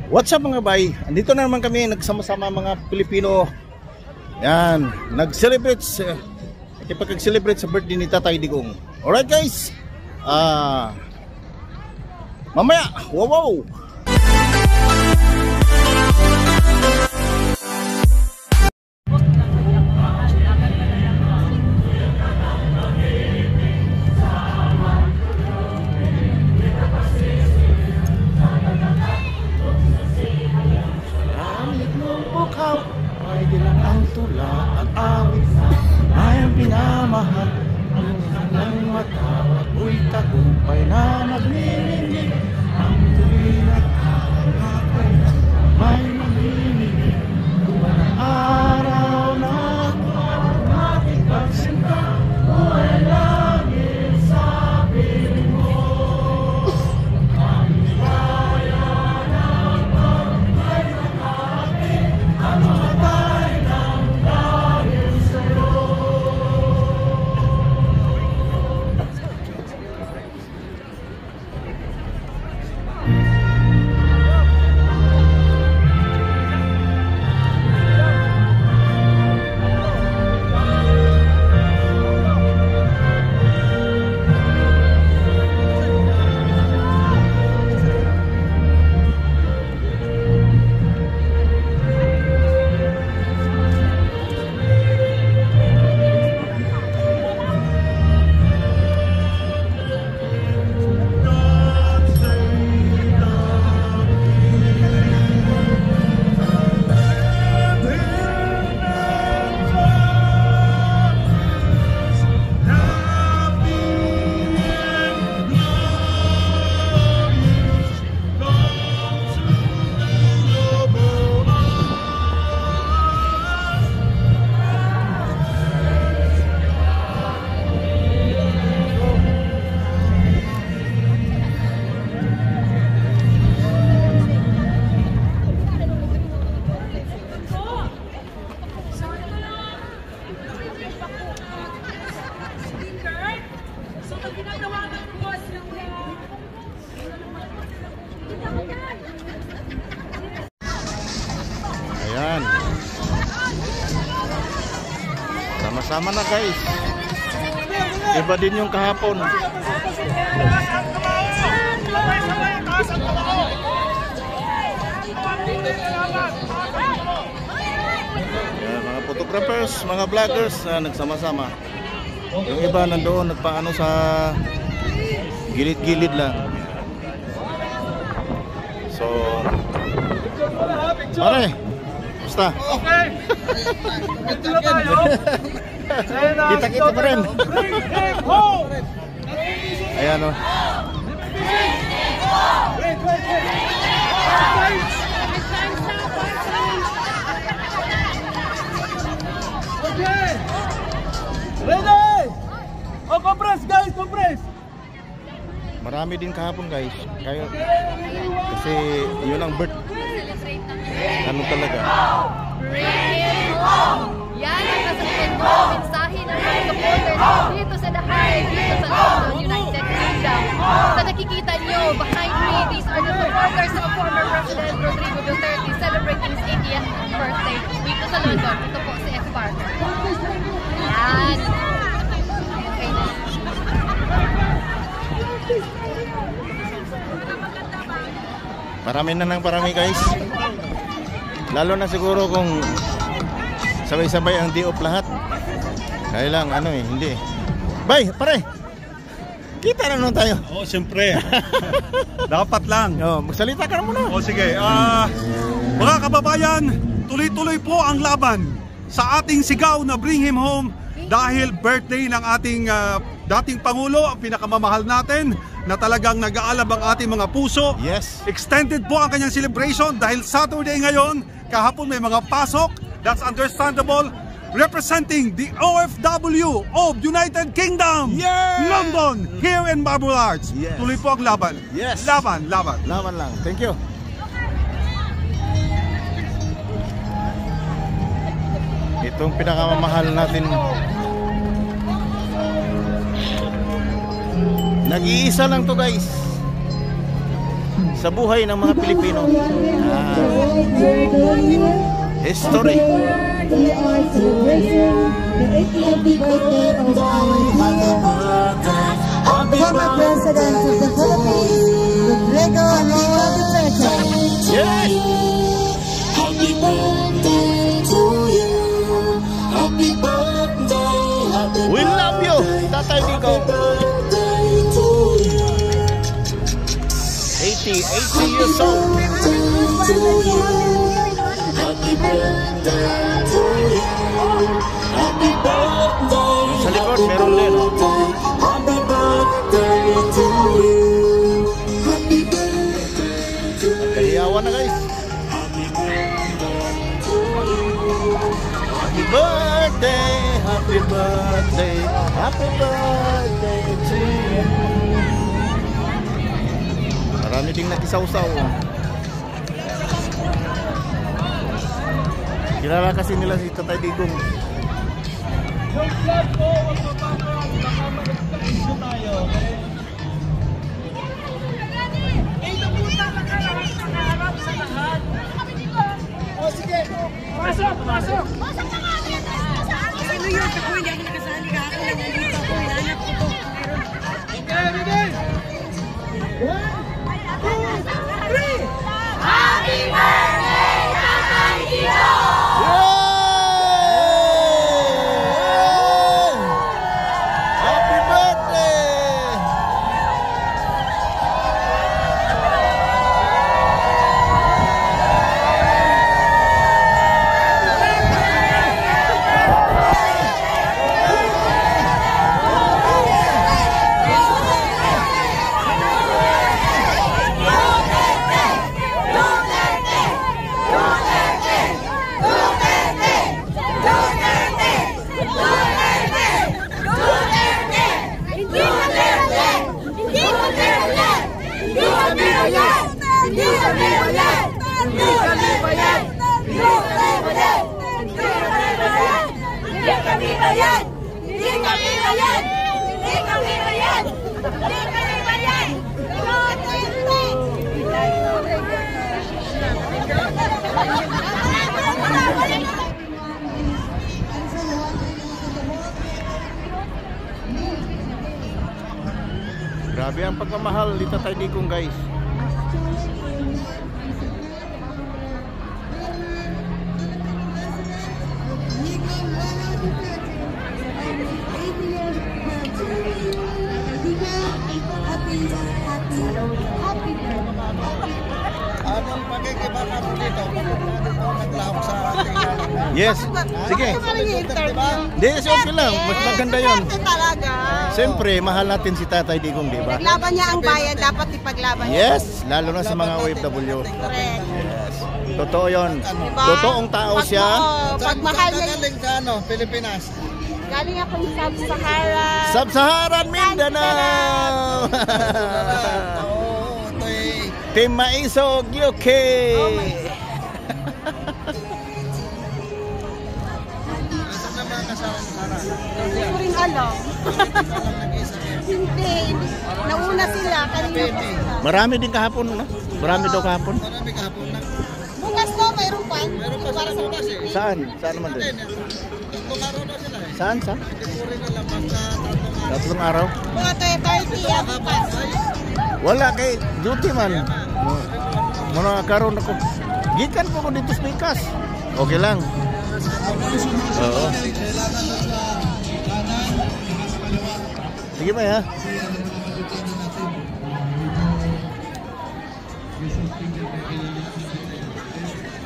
What's up mga bay? Andito na naman kami nagsama-sama mga Pilipino. Yan, nag-celebrate nakipag-celebrate sa birthday ni Tatay Digong. Alright guys. Mamaya, wow. Pwede lang ang tula at awit na ay ang pinamahal. Ang kanyang mata at uy tagumpay na naglilinig. Ang tuwing at hapon may naglilinig. Buwan na araw na ating pagsinta. Buwan na langit sa piling mo. Ang kaya ng pagmay na ating ang mga Ayan. Sama-sama na guys. Iba din yung kahapon. Ayan, mga photographers, mga vloggers na nagsama-sama. Yung iba nandoon nagpaano sa gilid-gilid lang. So pare, basta. Okay. Kita-kita pa rin. Ayan o. Okay. Ready? Oh, compress guys, compress. Marami din kahapon guys. Kasi yun ang birth. Ano talaga? Yan ang kasabihin mo, mensahe ng mga supporters dito sa Dahay, dito sa London, United Kingdom. Sa nakikita nyo, behind me, these are the supporters of former President Rodrigo Duterte celebrating his 80th birthday dito sa London. Ito po si F. Parker. Yan. Okay na. Parami na ng parami guys. Lalo na siguro kung sabay-sabay ang di-off lahat. Kaya lang ano hindi. Bay, pare. Kita na naman tayo. Oh, siyempre. Dapat lang. Oh, magsalita ka na muna. Oh, sige. Mga kababayan, tuloy-tuloy po ang laban sa ating sigaw na Bring Him Home dahil birthday ng ating dating Pangulo, ang pinakamamahal natin, na talagang nag-aalab ang ating mga puso. Yes. Extended po ang kanyang celebration dahil Saturday ngayon, kahapon may mga pasok. That's understandable. Representing the OFW of United Kingdom, yeah! London, here in Marble Arch. Yes. Tuloy po ang laban. Yes. Laban. Laban lang. Thank you. Itong pinakamamahal natin. Nag-iisa lang to guys. sa buhay ng mga Pilipino. History. Former President of the Philippines, Rodrigo Roa Duterte. Yes! Happy birthday to you. Happy birthday. Happy We love you, Tatay Dico. birthday to you. 80 years old. Happy birthday to you. Happy birthday. Sa likod, meron din. Happy birthday to you. Happy birthday to you. Kahiyawan na guys. Happy birthday, happy birthday, happy birthday to you. Marami ding nakisaw-saw. Kilala kasi nila si Tatay Digong. Yung vlog ko, wag mo pa ako. Baka mag-issue tayo. Ito po nakaharap sa lahat. O sige. Pasok, pasok. Ano yun? Ako hindi ako nakasali ka. Ako nandito ako. Hinanap ko to. Okay, ready? 1, 2, 3. Happy birthday, Tatay Dico! Happy birthday! Grabe ang pagmamahal ni Tatay Digong guys. Anong pagkikibaka mo dito? Naglahok sa ating Yes, sige. Hindi, okay lang. Mas maganda yun. Talaga. Siyempre, mahal natin si Tatay Digong, di ba? Naglaban niya ang bayan, dapat ipaglaban niya. Yes, lalo na sa mga OFW. Correct. Yes. Totoo yun. Diba? Totoong tao siya. Pag mahal niya, galing sa ano, Pilipinas? galing ako sa Sub-Sahara. Sub-Saharan Mindanao! Oo, ito'y Team Maisog UK! Nasaan na mga kasama sa Sara? Hindi ko rin alam. Hindi. Nauna sila. Kanina pa sila. Marami din kahapon, no? Marami daw kahapon. Marami kahapon na. Bukas no, mayroon pa. Meron pa Para sa sa bukas eh. Saan? Saan naman din? Tatlong araw na sila eh. Saan? Saan? Hindi po rin alam basta tatlong araw. Tatlong araw? Mga 30, ang bukas. Wala kay duty man. Muna karon ako. Gikan ko dito sa Pikas. Okay lang. Oo. Sige ba ya?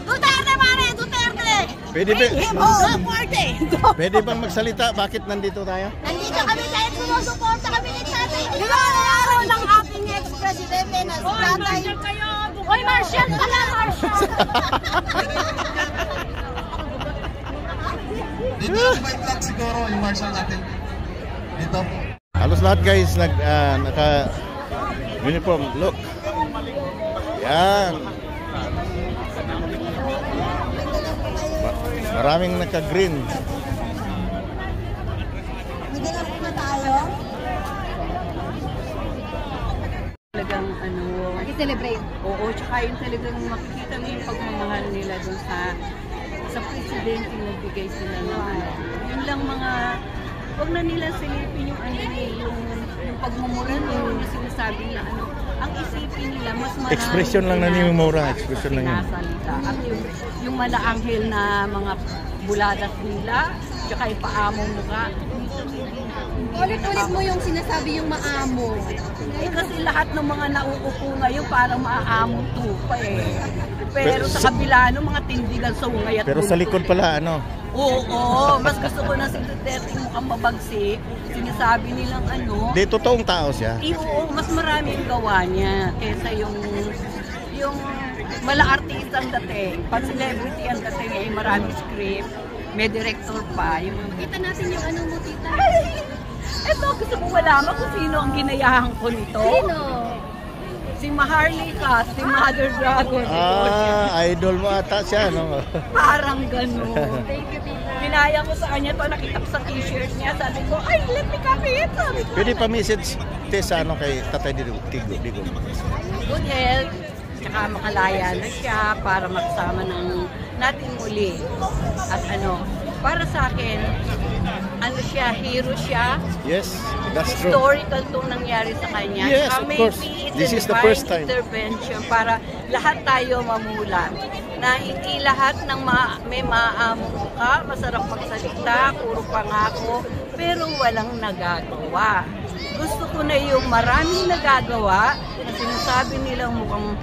Duterte, mare! Duterte! Pwede ba? Duterte! Pwede bang magsalita? Bakit nandito tayo? Nandito kami dahil sumusuporta kami ni Tatay. Di ba ang araw ng ating ex-presidente na si Tatay? Hoy, Marshall! Pala, Marshall! Dito may vlog siguro yung marshal natin. Dito. Halos lahat guys naka uniform. Look. Yan. Maraming naka-green. Naganap na tayo. Kasi celebrate. Oo, tsaka yung talagang makikita mo yung pagmamahal nila dun sa presidente na nagbigay sila ng ano. Yun lang mga, huwag na nila silipin yung ano yung pagmumura yung sinasabi nila ano. Ang isipin nila, mas marami Expression lang na ni Mora, expression lang yun. Sinasalita. At yung malaanghel na mga buladas nila, tsaka yung paamong mukha. Ulit-ulit mo yung sinasabi yung maamo. Eh kasi lahat ng mga nauupo ngayon parang maaamong tupa eh. Pero sa kabila, mga tindigan sa ungay at Pero sa likod pala, ano? Oo, mas gusto ko na si Duterte mukhang mabagsik. Sinasabi nilang ano. Di, totoong tao siya. Oo, mas marami yung gawa niya kaysa yung mala-artista ang dating. Pag celebrity ang dating eh, marami script, may director pa. Kita natin yung ano mo, tita. Eto, gusto mo malaman kung sino ang ginayahan ko nito? Sino? Si Maharlika, si Mother Dragon. Idol mo ata siya, no? Parang gano'n. Thank you, tita. Pinaya ko sa kanya to, nakita ko sa t-shirt niya. Sabi ko, ay, let me copy it. Sabi ko, Pwede pa message sa ano kay Tatay Digo. good health. Tsaka makalaya na siya para magsama ng natin muli. At ano, para sa akin, ano siya, hero siya. Yes, that's true. Historical itong nangyari sa kanya. Yes, Tsaka of course. This is the first time. Intervention para lahat tayo mamulat. Na hindi lahat ng may maamong ka, masarap magsalita, puro pangako, pero walang nagagawa. Gusto ko na yung maraming nagagawa na sinasabi nilang mukhang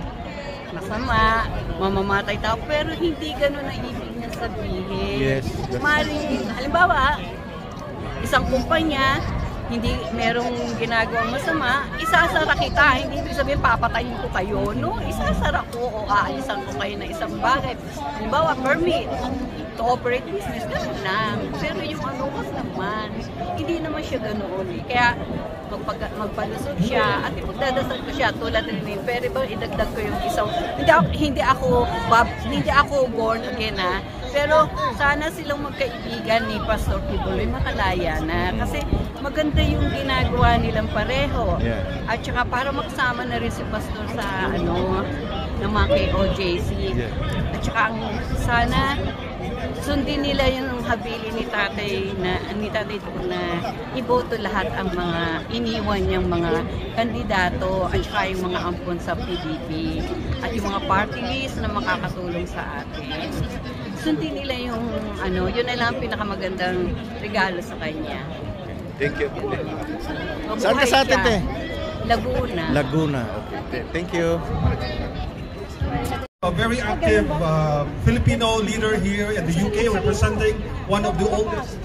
masama, mamamatay tao, pero hindi gano'n ang ibig niya sabihin. Yes. Maring, halimbawa, isang kumpanya, hindi merong ginagawang masama, isasara kita, hindi ibig sabihin papatayin ko kayo, no? Isasara ko o aalisan ko kayo na isang bagay. Halimbawa, permit to operate business, gano'n lang. Pero yung ano was naman, hindi naman siya ganoon eh. Kaya magpalusot siya at ipagdadasal ko siya tulad rin pero ba idagdag ko yung isang hindi ako born again ha, pero sana silang magkaibigan ni Pastor Tibuloy makalaya na kasi maganda yung ginagawa nilang pareho at saka para maksama na rin si Pastor sa ano ng mga KOJC at saka sana sundin nila yung habili ni tatay na iboto lahat ang mga iniwan niyang mga kandidato at saka yung mga ampon sa PDP at yung mga party list na makakatulong sa atin. Sundin nila yung ano, yun na lang pinakamagandang regalo sa kanya. Thank you. Saan ka sa atin, te? Laguna. Laguna. Okay. Thank you. A very active Filipino leader here in the UK, representing one of the oldest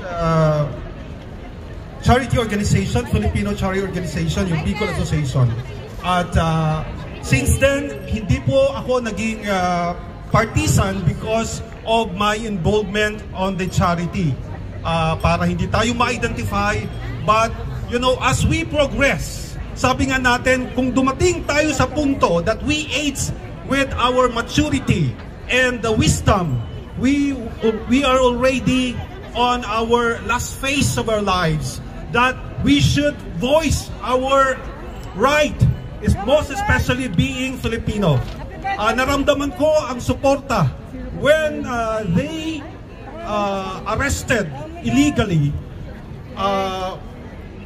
charity organization, Filipino charity organization, yung Bicol Association. At since then, hindi po ako naging partisan because of my involvement on the charity. Para hindi tayo ma-identify, but you know, as we progress, sabi nga natin, kung dumating tayo sa punto that we age with our maturity and the wisdom, we are already on our last phase of our lives, that we should voice our right, most especially being Filipino. Naramdaman ko ang suporta when they arrested illegally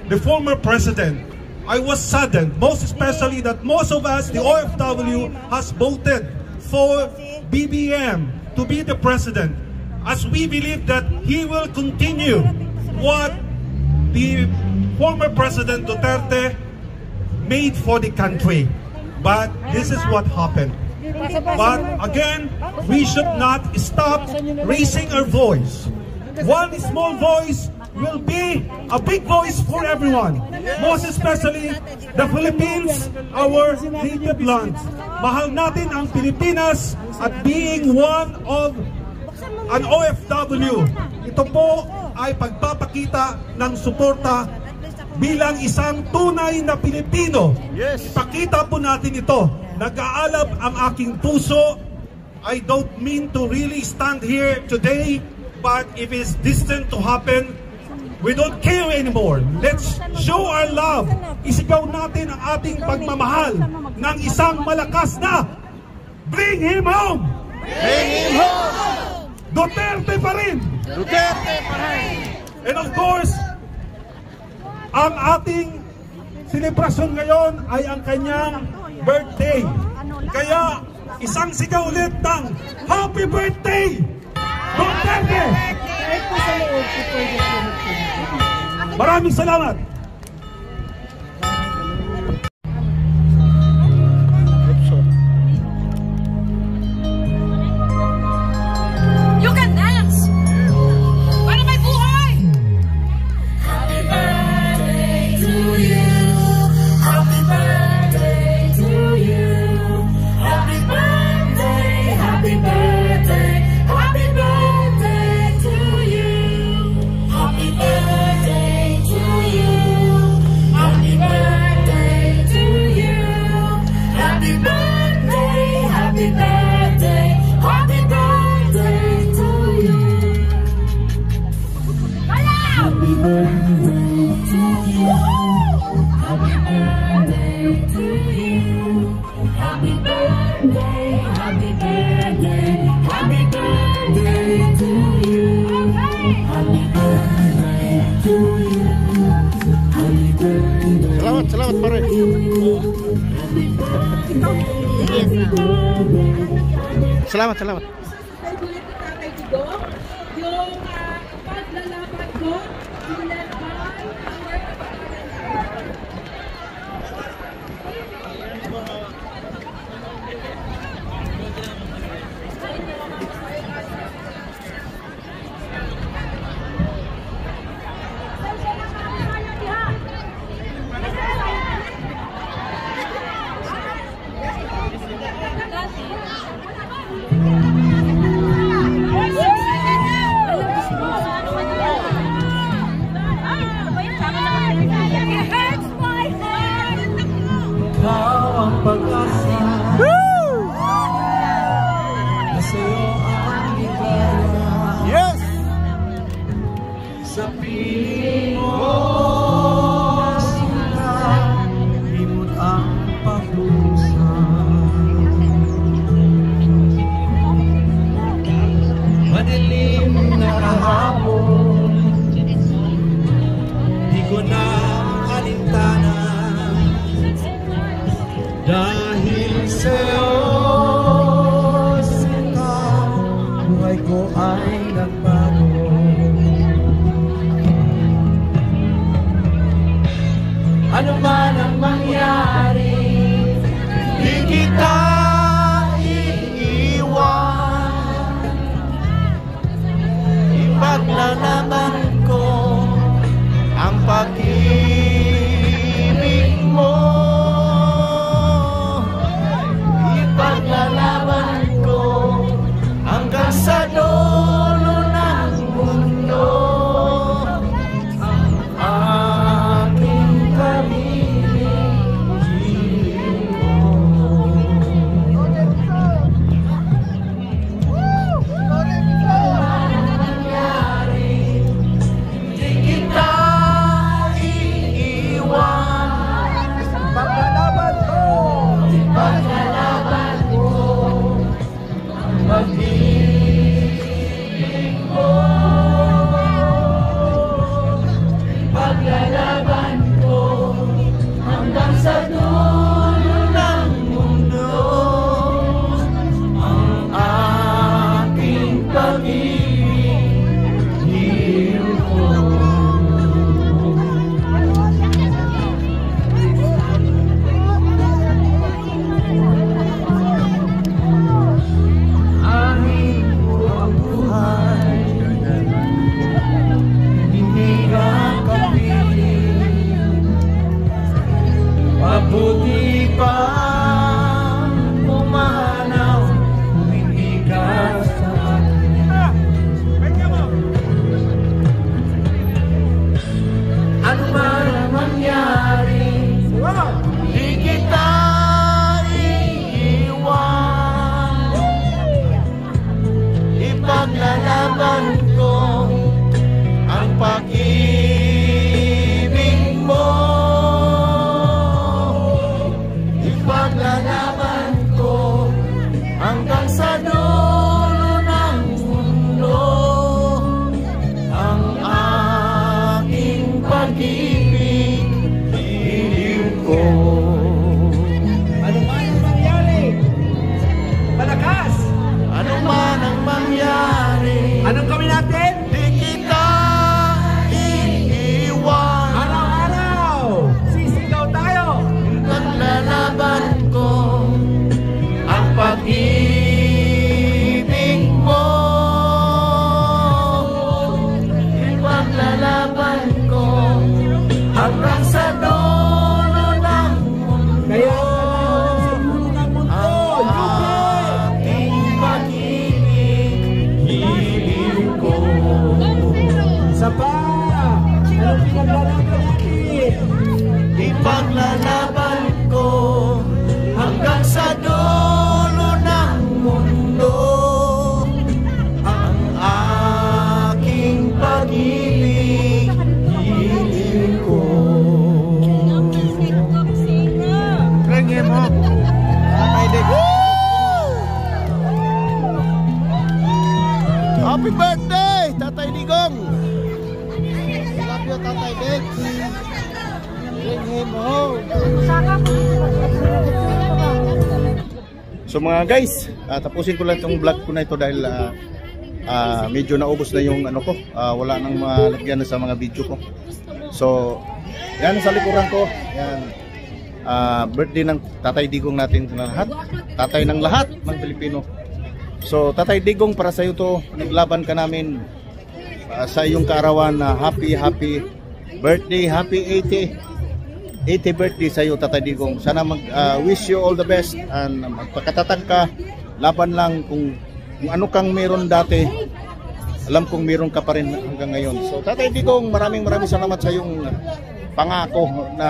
the former president. I was saddened, most especially that most of us, the OFW, has voted for BBM to be the president, as we believe that he will continue what the former President Duterte made for the country. But this is what happened. But again, we should not stop raising our voice. One small voice will be a big voice for everyone, most especially the Philippines, our native land. Mahal natin ang Pilipinas at being one of an OFW. Ito po ay pagpapakita ng suporta bilang isang tunay na Pilipino. Ipakita po natin ito. Nag-aalab ang aking puso. I don't mean to really stand here today, but if it's destined to happen, We don't care anymore. Let's show our love. Isigaw natin ang ating pagmamahal ng isang malakas na Bring Him Home! Bring him home! Duterte pa rin! Duterte pa rin! And of course, ang ating selebrasyon ngayon ay ang kanyang birthday. Kaya isang sigaw ulit ng Happy Birthday! Duterte! Maraming salamat! You can dance! Para may buhay! Happy birthday to you! Happy birthday to you! Happy birthday! Happy birthday! Happy birthday to you! Happy birthday to you! Happy birthday to you! Happy birthday! Happy birthday! Happy birthday to you! Happy birthday to you! Happy birthday to you! Happy birthday! Happy birthday! Happy birthday to you! Happy birthday to you! Happy birthday! Salamat pare. Salamat. Nagulit na Tatay Digo, yung paglalaban ko, simulan by Yes! Sa piling mo sila, imot ang paglusa. pag-ibig mo, ipaglalaban ko hanggang sa dulo ng mundo. Kaya sa dulo ng mundo, ang ating pag-ibig, hiling ko. isa pa. Anong pinaglalaban natin? Ipaglalaban ko hanggang sa dulo ng mundo ang aking pag-ibig, hiling ko. Bring him home. Happy birthday, Tatay Digong! Love you, Tatay Diggs. Bring him home. So mga guys, tapusin ko lang itong vlog ko na ito dahil medyo naubos na yung ano ko, wala nang malagyan sa mga video ko. So yan sa likuran ko, yan birthday ng Tatay Digong natin na lahat, tatay ng lahat ng Pilipino. So Tatay Digong, para sa iyo to, naglaban ka namin sa iyong kaarawan na happy birthday, happy 80th birthday sa iyo, Tatay Digong. Sana wish you all the best and magpakatatag ka, laban lang kung ano kang meron dati, alam kong meron ka pa rin hanggang ngayon. So Tatay Digong, maraming salamat sa iyong pangako na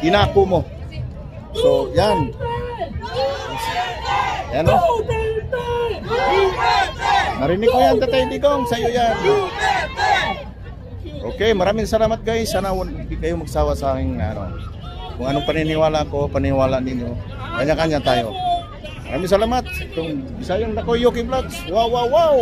inako mo. So yan. Yan o. Narinig ko yan, Tatay Digong, sa iyo yan. Okay, maraming salamat guys. Sana hindi kayo magsawa sa aking kung anong paniniwala ko, paniniwala ninyo. Kanya-kanya tayo. Maraming salamat. Itong Bisayang Dakoy Yoki Vlogs. Wow, wow, wow!